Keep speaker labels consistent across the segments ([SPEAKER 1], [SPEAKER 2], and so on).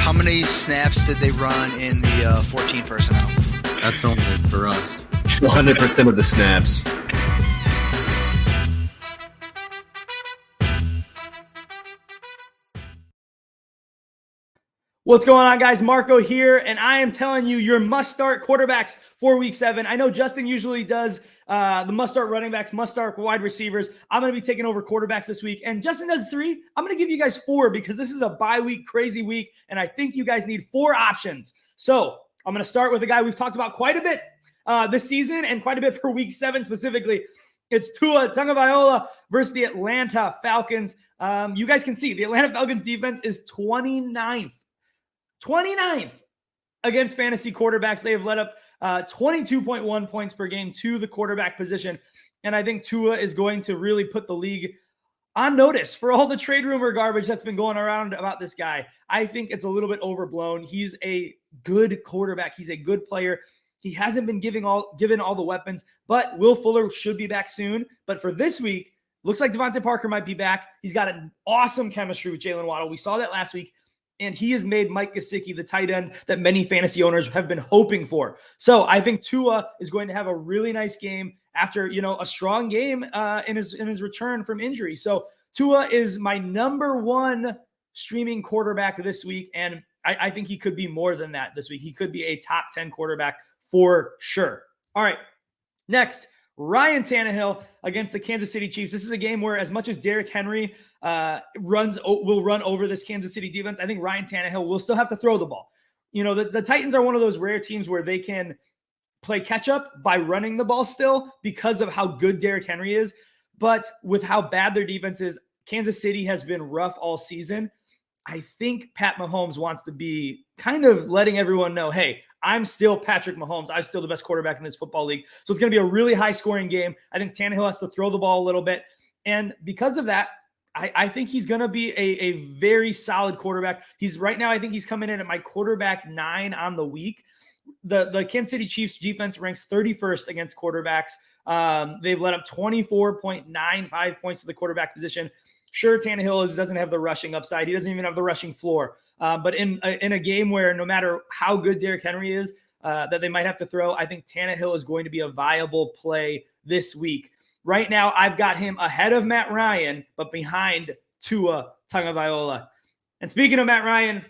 [SPEAKER 1] How many snaps did they run in the 14 personnel?
[SPEAKER 2] That's only for us.
[SPEAKER 3] 100% of the snaps.
[SPEAKER 4] What's going on, guys? Marco here, and I am telling you your must-start quarterbacks for Week 7. I know Justin usually does the must-start running backs, must-start wide receivers. I'm going to be taking over quarterbacks this week, and Justin does 3. I'm going to give you guys 4 because this is a bye week, crazy week, and I think you guys need 4 options. So I'm going to start with a guy we've talked about quite a bit this season and quite a bit for Week 7 specifically. It's Tua Tagovailoa versus the Atlanta Falcons. You guys can see the Atlanta Falcons defense is 29th against fantasy quarterbacks. They have let up 22.1 points per game to the quarterback position. And I think Tua is going to really put the league on notice for all the trade rumor garbage that's been going around about this guy. I think it's a little bit overblown. He's a good quarterback. He's a good player. He hasn't been given all the weapons, but Will Fuller should be back soon. But for this week, looks like Devontae Parker might be back. He's got an awesome chemistry with Jalen Waddle. We saw that last week. And he has made Mike Gesicki the tight end that many fantasy owners have been hoping for. So I think Tua is going to have a really nice game after, a strong game in his return from injury. So Tua is my number 1 streaming quarterback this week. And I think he could be more than that this week. He could be a top 10 quarterback for sure. All right. Next, Ryan Tannehill against the Kansas City Chiefs. This is a game where, as much as Derrick Henry will run over this Kansas City defense, I think Ryan Tannehill will still have to throw the ball. The Titans are one of those rare teams where they can play catch up by running the ball still because of how good Derrick Henry is. But with how bad their defense is, Kansas City has been rough all season. I think Pat Mahomes wants to be kind of letting everyone know, hey, I'm still Patrick Mahomes. I'm still the best quarterback in this football league. So it's going to be a really high-scoring game. I think Tannehill has to throw the ball a little bit. And because of that, I think he's going to be a very solid quarterback. Right now, I think he's coming in at my quarterback 9 on the week. The Kansas City Chiefs defense ranks 31st against quarterbacks. They've let up 24.95 points to the quarterback position. Sure, Tannehill doesn't have the rushing upside. He doesn't even have the rushing floor. But in a game where no matter how good Derrick Henry is, that they might have to throw, I think Tannehill is going to be a viable play this week. Right now, I've got him ahead of Matt Ryan, but behind Tua Tagovailoa. And speaking of Matt Ryan,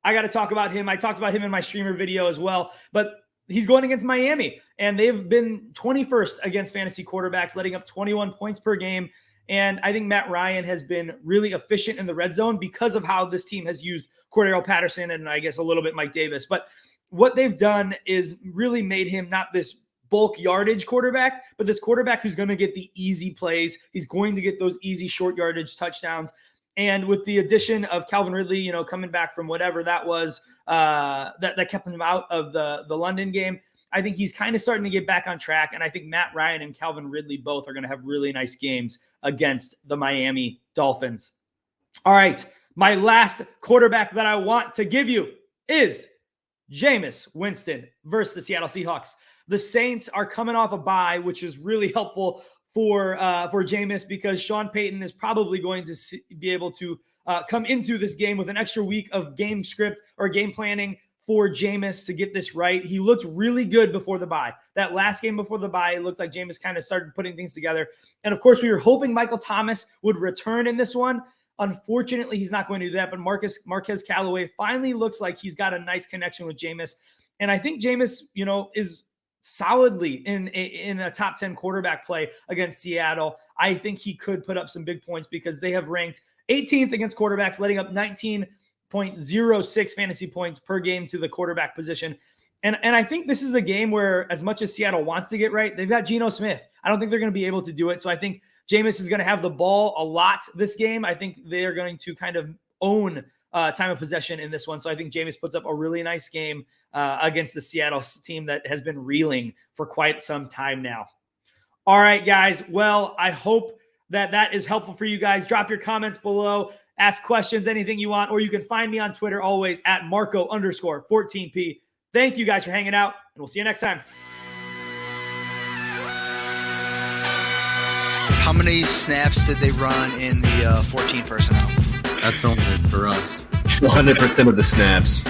[SPEAKER 4] I got to talk about him. I talked about him in my streamer video as well. But he's going against Miami, and they've been 21st against fantasy quarterbacks, letting up 21 points per game. And I think Matt Ryan has been really efficient in the red zone because of how this team has used Cordarrelle Patterson and I guess a little bit Mike Davis. But what they've done is really made him not this bulk yardage quarterback, but this quarterback who's going to get the easy plays. He's going to get those easy short yardage touchdowns. And with the addition of Calvin Ridley, coming back from whatever that was, that kept him out of the London game, I think he's kind of starting to get back on track. And I think Matt Ryan and Calvin Ridley both are going to have really nice games against the Miami Dolphins. All right. My last quarterback that I want to give you is Jameis Winston versus the Seattle Seahawks. The Saints are coming off a bye, which is really helpful for Jameis because Sean Payton is probably going to be able to come into this game with an extra week of game script or game planning for Jameis to get this right. He looked really good before the bye. That last game before the bye, it looked like Jameis kind of started putting things together. And of course, we were hoping Michael Thomas would return in this one. Unfortunately, he's not going to do that, but Marquez Callaway finally looks like he's got a nice connection with Jameis. And I think Jameis, is solidly in a top 10 quarterback play against Seattle. I think he could put up some big points because they have ranked 18th against quarterbacks, letting up 19.06 fantasy points per game to the quarterback position. And I think this is a game where, as much as Seattle wants to get right, they've got Geno Smith. I don't think they're going to be able to do it. So I think Jameis is going to have the ball a lot this game. I think they are going to kind of own time of possession in this one. So I think Jameis puts up a really nice game against the Seattle team that has been reeling for quite some time now. All right, guys. Well, I hope that is helpful for you guys. Drop your comments below. Ask questions, anything you want, or you can find me on Twitter always at Marco_14P. Thank you guys for hanging out, and we'll see you next time.
[SPEAKER 1] How many snaps did they run in the 14 personnel?
[SPEAKER 2] That's only for us.
[SPEAKER 3] 100% of the snaps.